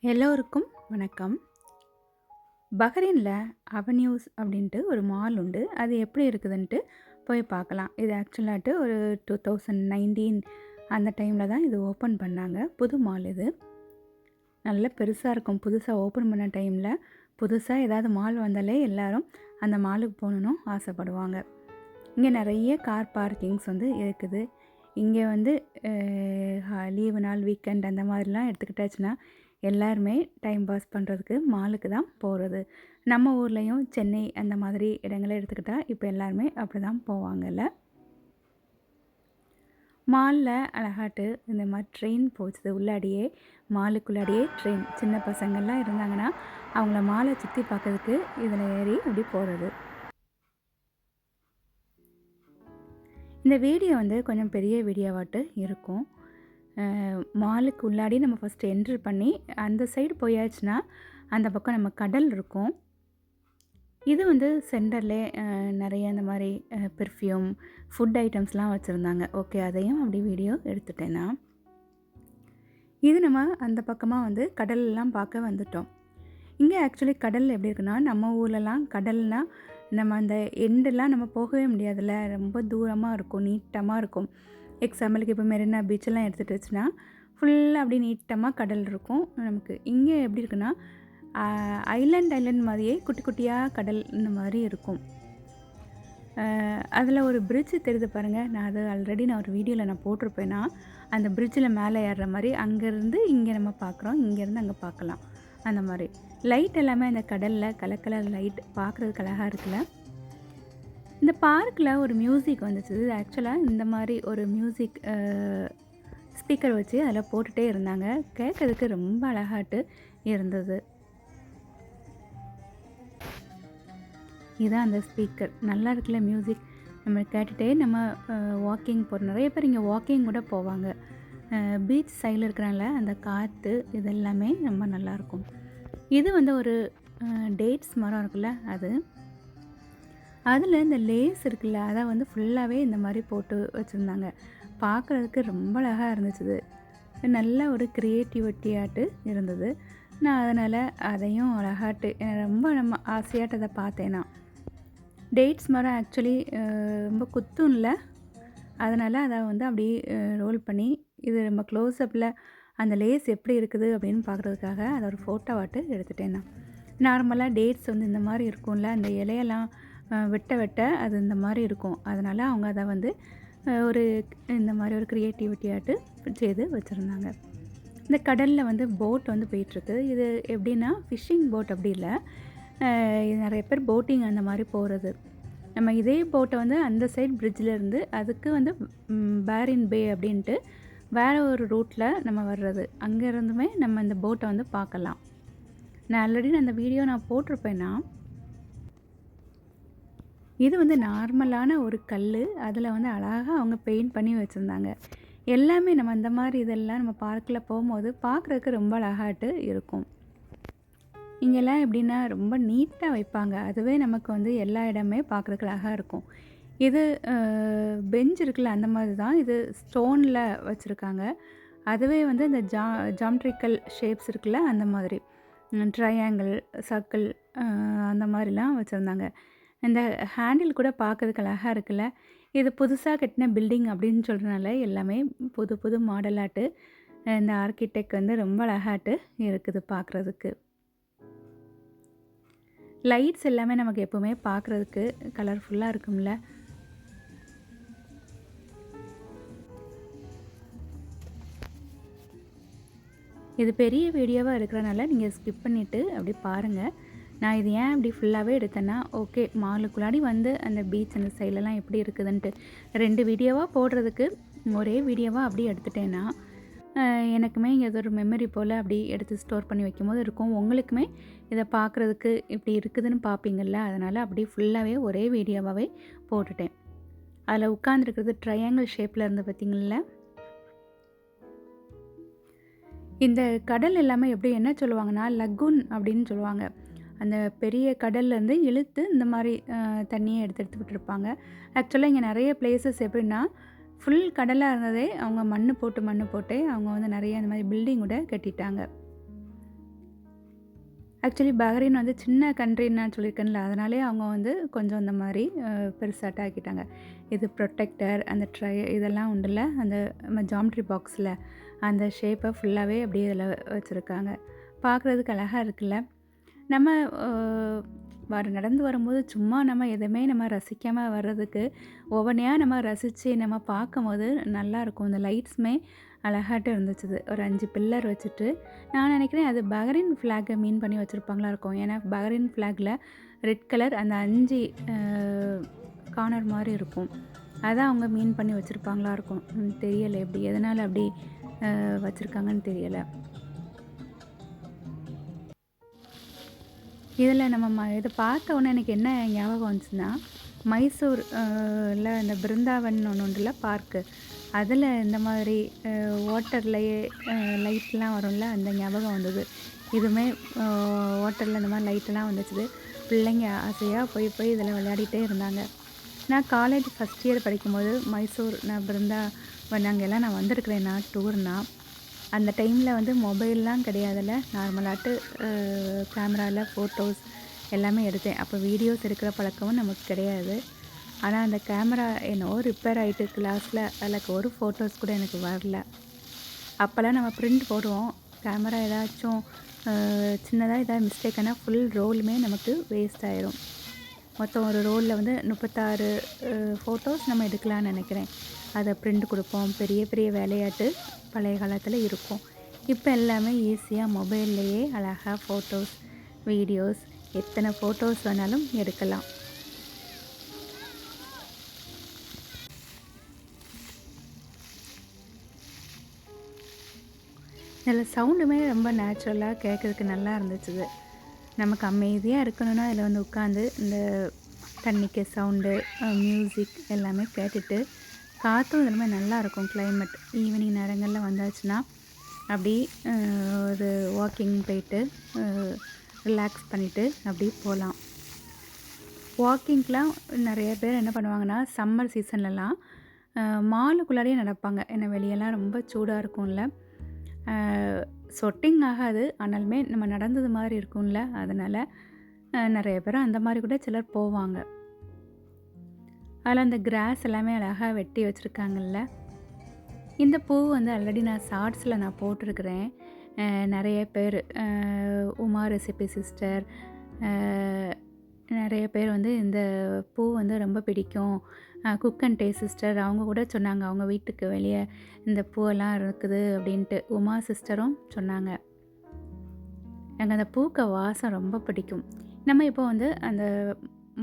எல்லோருக்கும் வணக்கம். பஹ்ரைன்ல அவென்யூஸ் அப்படின்ட்டு ஒரு மால் உண்டு. அது எப்படி இருக்குதுன்ட்டு போய் பார்க்கலாம். இது ஆக்சுவலாட்டு ஒரு 2019 அந்த டைமில் தான் இது ஓப்பன் பண்ணாங்க. புது மால் இது. நல்ல பெருசாக இருக்கும். புதுசாக ஓப்பன் பண்ண டைமில் புதுசாக ஏதாவது மால் வந்தாலே எல்லாரும் அந்த மாலுக்கு போகணுன்னு ஆசைப்படுவாங்க. இங்கே நிறைய கார் பார்க்கிங்ஸ் வந்து இருக்குது. இங்கே வந்து லீவு நாள், வீக்கெண்ட் அந்த மாதிரிலாம் எடுத்துக்கிட்டாச்சுன்னா எல்லாருமே டைம் பாஸ் பண்ணுறதுக்கு மாலுக்கு தான் போகிறது. நம்ம ஊர்லேயும் சென்னை அந்த மாதிரி இடங்களை எடுத்துக்கிட்டால் இப்போ எல்லாருமே அப்படி தான் போவாங்கல்ல. மாலில் அழகாட்டு இந்த மாதிரி ட்ரெயின் போச்சுது. உள்ளாடியே மாலுக்குள்ளாடியே ட்ரெயின். சின்ன பசங்கள்லாம் இருந்தாங்கன்னா அவங்கள மாலை சுற்றி பார்க்கறதுக்கு இதில் ஏறி அப்படி போகிறது. இந்த வீடியோ வந்து கொஞ்சம் பெரிய வீடியோவாட்டு இருக்கும். மாலுக்கு உள்ளாடி நம்ம ஃபஸ்ட்டு என்ட்ரு பண்ணி அந்த சைடு போயாச்சுன்னா அந்த பக்கம் நம்ம கடல் இருக்கும். இது வந்து சென்டர்லேயே நிறைய இந்த மாதிரி பெர்ஃப்யூம், ஃபுட் ஐட்டம்ஸ்லாம் வச்சுருந்தாங்க. ஓகே, அதையும் அப்படி வீடியோ எடுத்துட்டேன் நான். இது நம்ம அந்த பக்கமாக வந்து கடலெல்லாம் பார்க்க வந்துட்டோம். இங்கே ஆக்சுவலி கடல் எப்படி இருக்குன்னா, நம்ம ஊர்லலாம் கடல்னால் நம்ம அந்த எண்டெல்லாம் நம்ம போகவே முடியாதுல்ல. ரொம்ப தூரமாக இருக்கும், நீட்டமாக இருக்கும். எக்ஸாம்பிளுக்கு இப்போ மெரினா பீச்செல்லாம் எடுத்துகிட்டுச்சுன்னா ஃபுல்லாக அப்படி நீட்டமாக கடல் இருக்கும். நமக்கு இங்கே எப்படி இருக்குன்னா ஐலண்ட் மாதிரியே குட்டி குட்டியாக கடல் இந்த மாதிரி இருக்கும். அதில் ஒரு பிரிட்ஜு தெரியுது பாருங்கள். நான் அது ஆல்ரெடி நான் ஒரு வீடியோவில் நான் போட்டிருப்பேன்னா, அந்த பிரிட்ஜில் மேலே ஏறுற மாதிரி அங்கேருந்து இங்கே நம்ம பார்க்குறோம், இங்கேருந்து அங்கே பார்க்கலாம். அந்த மாதிரி லைட் எல்லாமே அந்த கடலில் கலர் லைட் பார்க்குறதுக்கு அழகாக இருக்குல்ல. இந்த பார்க்கில் ஒரு மியூசிக் வந்துச்சு. இது ஆக்சுவலாக இந்த மாதிரி ஒரு மியூசிக் ஸ்பீக்கர் வச்சு அதில் போட்டுகிட்டே இருந்தாங்க. கேட்குறதுக்கு ரொம்ப அழகாட்டு இருந்தது. இதுதான் அந்த ஸ்பீக்கர். நல்லா இருக்குல்ல மியூசிக். நம்ம கேட்டுகிட்டே நம்ம வாக்கிங் போகிறோம். நிறைய பேர் இங்கே வாக்கிங் கூட போவாங்க. பீச் சைடில் இருக்கிறனால அந்த காற்று இதெல்லாமே ரொம்ப நல்லாயிருக்கும். இது வந்து ஒரு டேட்ஸ் மரம் இருக்குல்ல, அதில் இந்த லேஸ் இருக்குல்ல, அதை வந்து ஃபுல்லாகவே இந்த மாதிரி போட்டு வச்சுருந்தாங்க. பார்க்குறதுக்கு ரொம்ப அழகாக இருந்துச்சு. நல்ல ஒரு க்ரியேட்டிவிட்டியாட்டு இருந்தது. நான் அதனால் அதையும் அழகாட்டு ரொம்ப நம்ம ஆசையாட்டு அதை பார்த்தேன்னா. டேட்ஸ் மரம் ஆக்சுவலி ரொம்ப குத்தும் இல்லை, அதனால் அதை வந்து அப்படி ரோல் பண்ணி இது ரொம்ப க்ளோஸ்அப்பில் அந்த லேஸ் எப்படி இருக்குது அப்படின்னு பார்க்குறதுக்காக அதை ஒரு ஃபோட்டோவாட்டு எடுத்துட்டேன் நான். நார்மலாக டேட்ஸ் வந்து இந்த மாதிரி இருக்கும்ல, அந்த இலையெல்லாம் வெட்ட அது இந்த மாதிரி இருக்கும். அதனால் அவங்க அதை வந்து ஒரு இந்த மாதிரி ஒரு க்ரியேட்டிவிட்டியாட்டு செய்து வச்சுருந்தாங்க. இந்த கடலில் வந்து போட் வந்து போயிட்டுருக்கு. இது எப்படின்னா ஃபிஷ்ஷிங் போட் அப்படி இல்லை, இது நிறைய பேர் போட்டிங் அந்த மாதிரி போகிறது. நம்ம இதே போட்டை வந்து அந்த சைட் பிரிட்ஜிலேருந்து அதுக்கு வந்து பேரின் பே அப்படின்ட்டு வேறு ஒரு ரூட்டில் நம்ம வர்றது. அங்கேருந்துமே நம்ம இந்த போட்டை வந்து பார்க்கலாம். நான் ஆல்ரெடி அந்த வீடியோ நான் போட்டிருப்பேன்னா. இது வந்து நார்மலான ஒரு கல். அதில் வந்து அழகாக அவங்க பெயிண்ட் பண்ணி வச்சுருந்தாங்க. எல்லாமே நம்ம அந்த மாதிரி இதெல்லாம் நம்ம பார்க்கில் போகும்போது பார்க்குறதுக்கு ரொம்ப அழகாட்டு இருக்கும். இங்கெல்லாம் எப்படின்னா ரொம்ப நீட்டாக வைப்பாங்க. அதுவே நமக்கு வந்து எல்லா இடமே பார்க்குறதுக்கு அழகாக இருக்கும். இது பெஞ்ச் இருக்குல்ல, அந்த மாதிரி தான். இது ஸ்டோனில் வச்சுருக்காங்க. அதுவே வந்து இந்த ஜாமெட்ரிக்கல் ஷேப்ஸ் இருக்குல்ல, அந்த மாதிரி ட்ரையாங்கிள், சர்க்கிள் அந்த மாதிரிலாம் வச்சுருந்தாங்க. இந்த ஹேண்டில் கூட பார்க்கறதுக்கு அழகாக இருக்குல்ல. இது புதுசாக கட்டின பில்டிங் அப்படின்னு சொல்கிறனால எல்லாமே புது புது மாடலாட்டு இந்த ஆர்கிடெக்ட் வந்து ரொம்ப அழகாட்டு இருக்குது பார்க்குறதுக்கு. லைட்ஸ் எல்லாமே நமக்கு எப்போவுமே பார்க்குறதுக்கு கலர்ஃபுல்லாக இருக்கும்ல. இது பெரிய வீடியோவாக இருக்கிறனால நீங்கள் ஸ்கிப் பண்ணிவிட்டு அப்படி பாருங்கள். நான் இது ஏன் அப்படி ஃபுல்லாகவே எடுத்தேன்னா, ஓகே மாலுக்குள்ளாடி வந்து அந்த பீச் அந்த சைட்லலாம் எப்படி இருக்குதுன்ட்டு 2 வீடியோவாக போடுறதுக்கு ஒரே வீடியோவாக அப்படி எடுத்துட்டேன்னா எனக்குமே இங்கே ஒரு மெமரி போல் அப்படி எடுத்து ஸ்டோர் பண்ணி வைக்கும்போது இருக்கும். உங்களுக்குமே இதை பார்க்குறதுக்கு இப்படி இருக்குதுன்னு பார்ப்பீங்கள்ல, அதனால் அப்படி ஃபுல்லாகவே ஒரே வீடியோவாகவே போட்டுட்டேன். அதில் உட்காந்துருக்கிறது ட்ரையாங்கிள் ஷேப்பில் இருந்து பார்த்திங்கள. இந்த கடல் எல்லாமே எப்படி என்ன சொல்லுவாங்கன்னா லக்கூன் அப்படின்னு சொல்லுவாங்க. அந்த பெரிய கடல்லேருந்து இழுத்து இந்த மாதிரி தண்ணியை எடுத்து விட்டுருப்பாங்க. ஆக்சுவலாக இங்கே நிறைய பிளேசஸ் எப்படின்னா ஃபுல் கடலாக இருந்ததே அவங்க மண் போட்டே அவங்க வந்து நிறைய இந்த மாதிரி பில்டிங் கூட கட்டிட்டாங்க. ஆக்சுவலி பஹ்ரைன் வந்து சின்ன கண்ட்ரின்னு நான் சொல்லியிருக்கேன்ல, அதனாலே அவங்க வந்து கொஞ்சம் இந்த மாரி பெருசாட்ட ஆக்கிட்டாங்க. இது ப்ரொடெக்டர், அந்த இதெல்லாம் உண்டுல்ல, அந்த ஜாமெட்ரி பாக்ஸில் அந்த ஷேப்பை ஃபுல்லாகவே அப்படியே இதில் வச்சுருக்காங்க. பார்க்குறதுக்கு அழகா இருக்குல்ல. நம்ம நடந்து வரும்போது சும்மா நம்ம எதுவுமே நம்ம ரசிக்காம வர்றதுக்கு, ஒவ்வொன்னையா நம்ம ரசித்து நம்ம பார்க்கும்போது நல்லாயிருக்கும். இந்த லைட்ஸுமே அழகாட்டு இருந்துச்சு. ஒரு 5 பில்லர் வச்சுட்டு, நான் நினைக்கிறேன் அது பஹ்ரைன் ஃப்ளாகை மீன் பண்ணி வச்சுருப்பாங்களா இருக்கும். ஏன்னா பஹ்ரைன் ஃப்ளாகில் ரெட் கலர் அந்த 5 கார்னர் மாதிரி இருக்கும். அதான் அவங்க மீன் பண்ணி வச்சுருப்பாங்களா இருக்கும். தெரியலை எப்படி எதனால் அப்படி வச்சுருக்காங்கன்னு தெரியலை. இதில் நம்ம இதை பார்த்த உடனே எனக்கு என்ன ஞாபகம் வந்துச்சுன்னா, மைசூர் இந்த பிருந்தாவன் ஒன்று உண்டுல்ல பார்க்கு, அதில் இந்த மாதிரி வாட்டர்லேயே லைட்லாம் வரும்ல, அந்த ஞாபகம் வந்தது. இதுவுமே வாட்டரில் இந்த மாதிரி லைட்டெல்லாம் வந்துச்சு. பிள்ளைங்க ஆசையாக போய் இதில் விளையாடிட்டே இருந்தாங்க. நான் காலேஜ் ஃபஸ்ட் இயர் படிக்கும்போது மைசூர் பிருந்தாவன் அங்கெல்லாம் நான் வந்திருக்கிறேன். நான் டூர்னால் அந்த டைமில் வந்து மொபைல்லாம் கிடையாதுல்ல, நார்மலாட்டு கேமராவில் ஃபோட்டோஸ் எல்லாமே எடுத்தேன். அப்போ வீடியோஸ் எடுக்கிற பழக்கமும் நமக்கு கிடையாது. ஆனால் அந்த கேமரா என்னவோ ரிப்பேர் ஆகிட்டு கிளாஸில், அதில் ஒரு ஃபோட்டோஸ் கூட எனக்கு வரல. அப்போல்லாம் நம்ம பிரிண்ட் போடுவோம், கேமரா ஏதாச்சும் சின்னதாக ஏதாவது மிஸ்டேக் ஆனால் ஃபுல் ரோலுமே நமக்கு வேஸ்ட் ஆயிரும். மொத்தம் ஒரு ரோலில் வந்து 36 ஃபோட்டோஸ் நம்ம எடுக்கலான்னு நினைக்கிறேன். அதை பிரிண்ட் கொடுப்போம். பெரிய பெரிய வேலையாட்டு பழைய காலத்தில் இருக்கும். இப்போ எல்லாமே ஈஸியாக மொபைல்லையே அழகாக ஃபோட்டோஸ், வீடியோஸ், எத்தனை ஃபோட்டோஸ் வேணாலும் எடுக்கலாம். இதில் சவுண்டுமே ரொம்ப நேச்சுரலாக கேட்குறதுக்கு நல்லா இருந்துச்சு. நமக்கு அமைதியாக இருக்கணும்னா அதில் வந்து உட்காந்து இந்த தண்ணிக்கு சவுண்டு, மியூசிக் எல்லாமே கேட்டுட்டு, காற்றும் இதுவுமே நல்லாயிருக்கும். கிளைமேட் ஈவினிங் நேரங்களில் வந்தாச்சுன்னா அப்படி ஒரு வாக்கிங் போயிட்டு ரிலாக்ஸ் பண்ணிவிட்டு அப்படி போகலாம். வாக்கிங்க்கெலாம் நிறைய பேர் என்ன பண்ணுவாங்கன்னா, சம்மர் சீசன்லலாம் மாலுக்குள்ளாரையே நடப்பாங்க. ஏன்னா வெளியெல்லாம் ரொம்ப சூடாக இருக்கும்ல, சொட்டிங் ஆகாது, ஆனாலுமே நம்ம நடந்தது மாதிரி இருக்கும்ல, அதனால் நிறைய பேர் அந்த மாதிரி கூட சிலர் போவாங்க. அதில் அந்த கிராஸ் எல்லாமே அழகாக வெட்டி வச்சுருக்காங்கல்ல. இந்த பூ வந்து ஆல்ரெடி நான் ஷார்ட்ஸில் நான் போட்டிருக்கிறேன். நிறைய பேர் உமா ரெசிபி சிஸ்டர் நிறைய பேர் வந்து இந்த பூ வந்து ரொம்ப பிடிக்கும். குக் அண்ட் டேஸ்ட் சிஸ்டர் அவங்க கூட சொன்னாங்க, அவங்க வீட்டுக்கு வெளியே இந்த பூவெல்லாம் இருக்குது அப்படின்ட்டு. உமா சிஸ்டரும் சொன்னாங்க, எனக்கு அந்த பூக்க வாசம் ரொம்ப பிடிக்கும். நம்ம இப்போ வந்து அந்த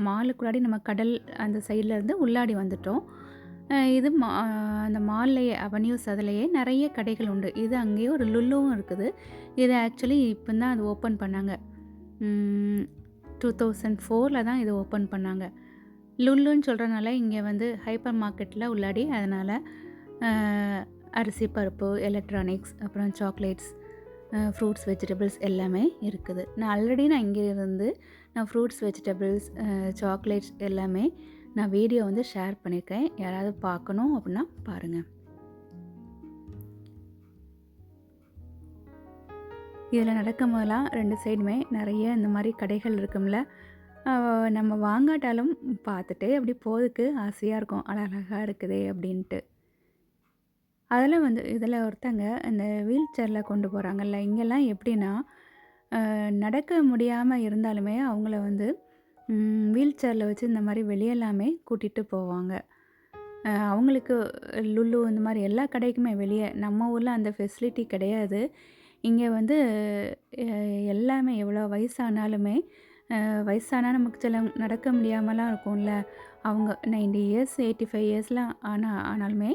மாலுக்குள்ளாடி நம்ம கடல் அந்த சைட்லேருந்து உள்ளாடி வந்துட்டோம். இது அந்த மால்லையே அவென்யூஸ் அதுலேயே நிறைய கடைகள் உண்டு. இது அங்கேயே ஒரு லுல்லுவும் இருக்குது. இது ஆக்சுவலி இப்போ தான் அது ஓப்பன் பண்ணாங்க. 2004 தான் இது ஓப்பன் பண்ணாங்க. லுல்லுன்னு சொல்கிறனால இங்கே வந்து ஹைப்பர் மார்க்கெட்டில் உள்ளாடி, அதனால் அரிசி, பருப்பு, எலக்ட்ரானிக்ஸ், அப்புறம் சாக்லேட்ஸ், ஃப்ரூட்ஸ், வெஜிடபிள்ஸ் எல்லாமே இருக்குது. நான் இங்கே இருந்து நான் ஃப்ரூட்ஸ், வெஜிடபிள்ஸ், சாக்லேட்ஸ் எல்லாமே நான் வீடியோ வந்து ஷேர் பண்ணியிருக்கேன். யாராவது பார்க்கணும் அப்படின்னா பாருங்கள். இதில் நடக்கும் போதெல்லாம் 2 சைடுமே நிறைய இந்த மாதிரி கடைகள் இருக்கும்ல, நம்ம வாங்காட்டாலும் பார்த்துட்டு அப்படி போகிறதுக்கு ஆசையாக இருக்கும். அழகாக இருக்குதே அப்படின்ட்டு. அதில் வந்து இதில் ஒருத்தங்க இந்த வீல் சேரில் கொண்டு போகிறாங்கல்ல, இங்கெல்லாம் எப்படின்னா நடக்க முடியாமல் இருந்தாலுமே அவங்கள வந்து வீல் சேரில் வச்சு இந்த மாதிரி வெளியெல்லாமே கூட்டிகிட்டு போவாங்க. அவங்களுக்கு லுல்லு இந்த மாதிரி எல்லா கடைக்குமே வெளியே, நம்ம ஊரில் அந்த ஃபெசிலிட்டி கிடையாது. இங்கே வந்து எல்லாமே எவ்வளோ வயசானாலுமே வயசானால் நமக்கு சில நடக்க முடியாமலாம் இருக்கும்ல, அவங்க 90 இயர்ஸ் 85 இயர்ஸ்லாம் ஆனாலுமே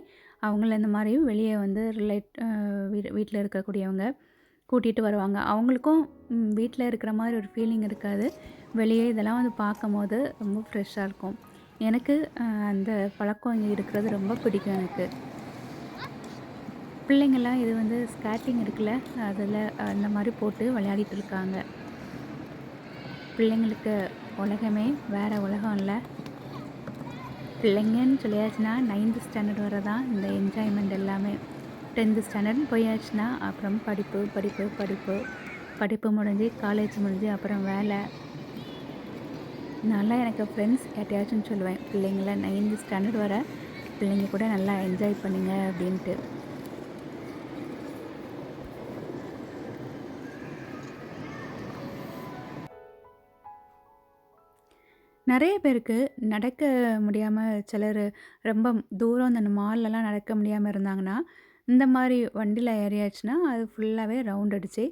அவங்கள இந்த மாதிரி வெளியே வந்து வீட்டில் இருக்கக்கூடியவங்க கூட்டிகிட்டு வருவாங்க. அவங்களுக்கும் வீட்டில் இருக்கிற மாதிரி ஒரு ஃபீலிங் இருக்காது. வெளியே இதெல்லாம் வந்து பார்க்கும்போது ரொம்ப ஃப்ரெஷ்ஷாக இருக்கும். எனக்கு அந்த பழக்கம் இங்கே இருக்கிறது ரொம்ப பிடிக்கும் எனக்கு. பிள்ளைங்கள்லாம் இது வந்து ஸ்கேட்டிங் இருக்குல்ல, அதில் அந்த மாதிரி போட்டு விளையாடிட்டு இருக்காங்க. பிள்ளைங்களுக்கு உலகமே வேறு உலகம் இல்லை. பிள்ளைங்கன்னு சொல்லியாச்சுன்னா 9th ஸ்டாண்டர்ட் வரை தான் இந்த என்ஜாய்மெண்ட் எல்லாமே. 10th ஸ்டாண்டர்ட்னு போயாச்சுன்னா அப்புறம் படிப்பு படிப்பு படிப்பு படிப்பு முடிஞ்சு, காலேஜ் முடிஞ்சு, அப்புறம் வேலை. நான்லாம் எனக்கு ஃப்ரெண்ட்ஸ் யார்ட்டயாச்சும் சொல்லுவேன், பிள்ளைங்கள 9th ஸ்டாண்டர்ட் வர பிள்ளைங்க கூட நல்லா என்ஜாய் பண்ணுங்க அப்படின்ட்டு. நெறைய பேருக்கு நடக்க முடியாம சிலர் ரொம்ப தூரம் இந்த மால்லலாம் நடக்க முடியாம இருந்தாங்கன்னா, இந்த மாரி வண்டியில ஏறியாச்சுன்னா, அது ஃபுல்லாவே ரவுண்ட் அடிச்சு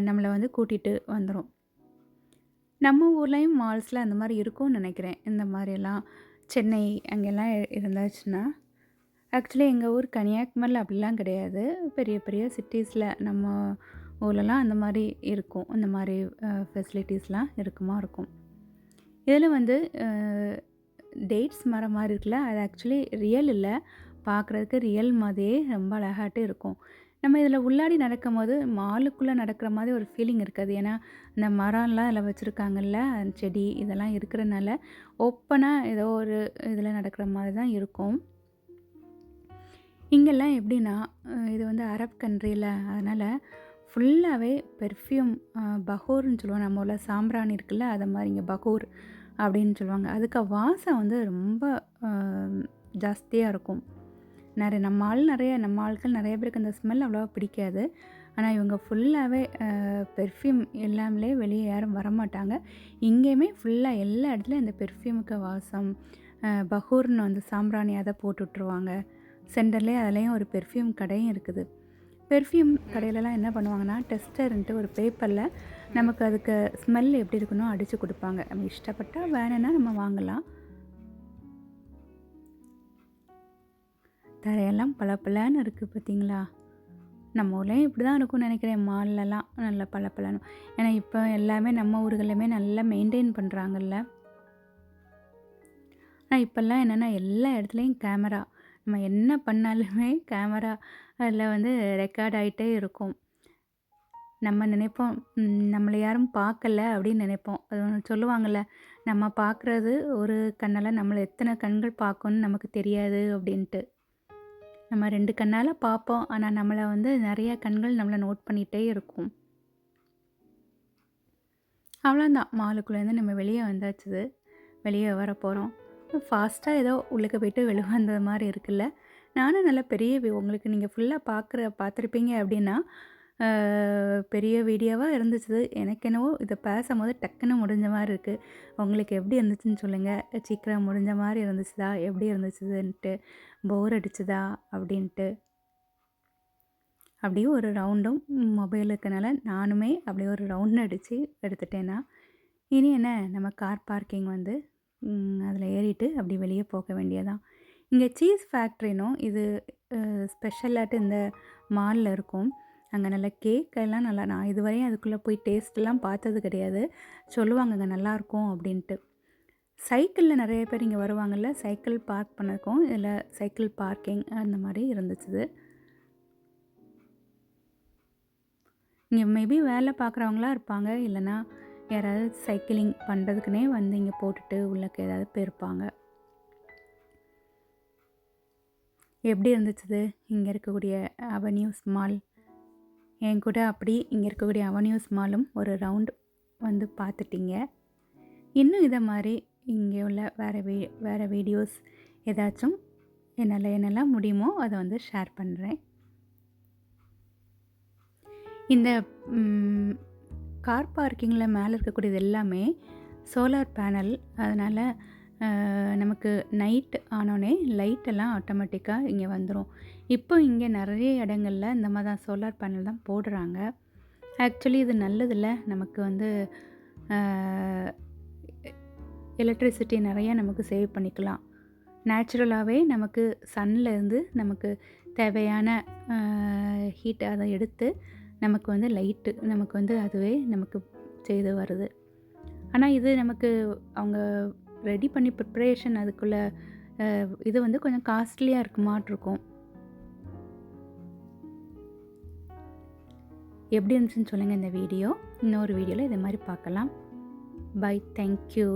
நம்மள வந்து கூட்டிட்டு வந்துரும். நம்ம ஊர்லயும் மால்ஸ்ல அந்த மாரி இருக்கும்னு நெனைக்கிறேன். இந்த மாரியெல்லாம் சென்னை அங்கெல்லாம் இருந்தாச்சுன்னா. ஆக்சுவலி எங்க ஊர் கன்னியாகுமரியில அப்படிலாம் கிடையாது. பெரிய பெரிய சிட்டீஸ்ல நம்ம ஊர்லலாம் அந்த மாரி இருக்கும். அந்த மாரி ஃபெசிலிட்டீஸ்லாம் இருக்கும். இதில வந்து டேட்ஸ் மரம் மாரி இருக்குல்ல, அது ஆக்சுவலி ரியல் இல்ல. பார்க்குறதுக்கு ரியல் மாதிரியே ரொம்ப அழகாட்டு இருக்கும். நம்ம இதில உள்ளாடி நடக்கும்போது, மாலுக்குள்ள நடக்கிற மாதிரி ஒரு ஃபீலிங் இருக்காது. ஏன்னா, இந்த மரம்லாம் அதில வச்சுருக்காங்கல்ல, செடி இதெல்லாம் இருக்கிறனால, ஓப்பனா ஏதோ ஒரு இதில நடக்கிற மாரி தான் இருக்கும். இங்கெல்லாம் எப்படின்னா, இது வந்து அரப் கண்ட்ரில அதனால ஃபுல்லாவே பெர்ஃப்யூம் பகூர்ன்னு சொல்லுவோம். நம்ம ஊர்ல சாம்பிராணி இருக்குல்ல, அத மாரி இங்க பகூர் அப்படின்னு சொல்லுவாங்க. அதுக்கு வாசம் வந்து ரொம்ப அ ஜாஸ்தியா இருக்கும். நம்ம ஆட்கள் நெறைய பேருக்கு அந்த ஸ்மெல் அவ்வளவா பிடிக்காது. ஆனா இவங்க ஃபுல்லாவே பெர்ஃப்யூம் இல்லாமலே வெளிய யாரும் வரமாட்டாங்க. இங்கேயுமே ஃபுல்லா எல்லா இடத்துலயும் இந்த பெர்ஃப்யூமுக்கு வாசம். பகூர்ன்னு வந்து சாம்பிராணி அத போட்டு விட்டுருவாங்க. சென்டர்லேயே அதுலேயும் ஒரு பெர்ஃப்யூம் கடையும் இருக்குது. பெர்ஃப்யூம் கடையிலலாம் என்ன பண்ணுவாங்கன்னா, டெஸ்டர்ன்ட்டு ஒரு பேப்பர்ல நமக்கு அதுக்கு ஸ்மெல் எப்படி இருக்குன்னோ அடிச்சு குடுப்பாங்க. நம்ம இஷ்டப்பட்டா வேணும்னா நம்ம வாங்கலாம். தரையெல்லாம் பளபளன்னு இருக்கு பார்த்தீங்களா? நம்ம ஊர்லயும் இப்படி தான் இருக்கும்னு நெனைக்கிறேன். மால்லலாம் நல்லா பளபளன்னு. ஏன்னா இப்போ எல்லாமே நம்ம ஊர்கள்லயுமே நல்லா மெயின்டெயின் பண்றாங்கல்ல. ஆனா இப்பல்லாம் என்னன்னா எல்லா இடத்துலயும் கேமரா. நம்ம என்ன பண்ணாலுமே கேமரா அதில வந்து ரெக்கார்ட் ஆயிட்டே இருக்கும். நம்ம நினைப்போம், நம்மள யாரும் பார்க்கல அப்படின்னு நினைப்போம். அது ஒண்ணு சொல்லுவாங்கல்ல, நம்ம பார்க்குறது ஒரு கண்ணால நம்மள எத்தன கண்கள் பார்க்கும்னு நமக்கு தெரியாது அப்படின்ட்டு. நம்ம 2 கண்ணால பார்ப்போம். ஆனா நம்மள வந்து நெறைய கண்கள் நம்மள நோட் பண்ணிட்டே இருக்கும். அவ்வளோதான் மாலுக்குள்ளேருந்து நம்ம வெளிய வந்தாச்சு. வெளிய வரப்போறோம். ஃபாஸ்ட்டா ஏதோ உள்ளுக்க போயிட்டு வெளிய வந்த மாரி இருக்குல்ல. நானும் நல்லா பெரிய உங்களுக்கு நீங்க ஃபுல்லா பார்த்துருப்பீங்க அப்படின்னா, அ பெரிய வீடியோவா இருந்துச்சு. எனக்கு என்னவோ இத பேசம்போது டக்குன்னு முடிஞ்ச மாரி இருக்கு. உங்களுக்கு எப்படி இருந்துச்சுன்னு சொல்லுங்க. சீக்கிரம் முடிஞ்ச மாரி இருந்துச்சுதா? எப்படி இருந்துச்சுதுன்ட்டு? போர் அடிச்சுதா? அப்படின்ட்டு. அப்படியே ஒரு ரவுண்டும் மொபைல் இருக்கனால நானுமே அப்படியே ஒரு ரவுண்ட் அடிச்சு எடுத்துட்டேன்னா, இனி என்ன நம்ம கார் பார்க்கிங் வந்து அதில ஏறிட்டு அப்படி வெளிய போக வேண்டியதான். இங்க சீஸ் ஃபேக்ட்ரின்னும் இது ஸ்பெஷலாட்டு இந்த மால்ல இருக்கும். அங்க நல்ல கேக் எல்லாம் நல்லா நான் இதுவரையும் அதுக்குள்ள போய் டேஸ்ட்லாம் பார்த்தது கிடையாது. சொல்லுவாங்க அங்க நல்லாயிருக்கும் அப்படின்ட்டு. சைக்கிள்ல நெறைய பேர் இங்க வருவாங்கல்ல, சைக்கிள் பார்க் பண்ணதுக்கும், இதில சைக்கிள் பார்க்கிங் அந்த மாரி இருந்துச்சு. இங்க மேபி வேலை பார்க்குறவங்களா இருப்பாங்க. இல்லன்னா, யாராவது சைக்கிளிங் பண்ணுறதுக்குன்னே வந்து இங்க போட்டுட்டு உள்ளக்க ஏதாவது போயிருப்பாங்க. எப்படி இருந்துச்சுது? இங்க இருக்கக்கூடிய அவென்யூஸ் மால். என் கூட அப்படி இங்க இருக்கக்கூடிய அவென்யூஸ் மாலும் ஒரு ரவுண்ட் வந்து பார்த்துட்டீங்க. இன்னும் இத மாரி இங்க உள்ள வேற வீடியோஸ் ஏதாச்சும் என்னால என்னலாம் முடியுமோ அத வந்து ஷேர் பண்றேன். இந்த கார் பார்க்கிங்கில மேலே இருக்கக்கூடியது எல்லாமே சோலார் பேனல். அதனால் நமக்கு நைட் ஆனோடனே லைட்டெல்லாம் ஆட்டோமேட்டிக்காக இங்கே வந்துடும். இப்போ இங்கே நிறைய இடங்கள்ல இந்த மாதிரி தான் சோலார் பேனல் தான் போடுறாங்க. ஆக்சுவலி இது நல்லதில்ல. நமக்கு வந்து எலக்ட்ரிசிட்டி நிறையா நமக்கு சேவ் பண்ணிக்கலாம். நேச்சுரலாகவே நமக்கு சன்லேருந்து நமக்கு தேவையான ஹீட் அதை எடுத்து நமக்கு வந்து லைட்டு நமக்கு வந்து அதுவே நமக்கு செய்து வருது. ஆனால் இது நமக்கு அவங்க ரெடி பண்ணி ப்ரிப்ரேஷன் அதுக்குள்ள இது வந்து கொஞ்சம் காஸ்ட்லியாக இருக்குமாட்டிருக்கும். எப்படி இருந்துச்சுன்னு சொல்லுங்கள் இந்த வீடியோ. இன்னொரு வீடியோவில் இதே மாதிரி பார்க்கலாம். பை. தேங்க்யூ.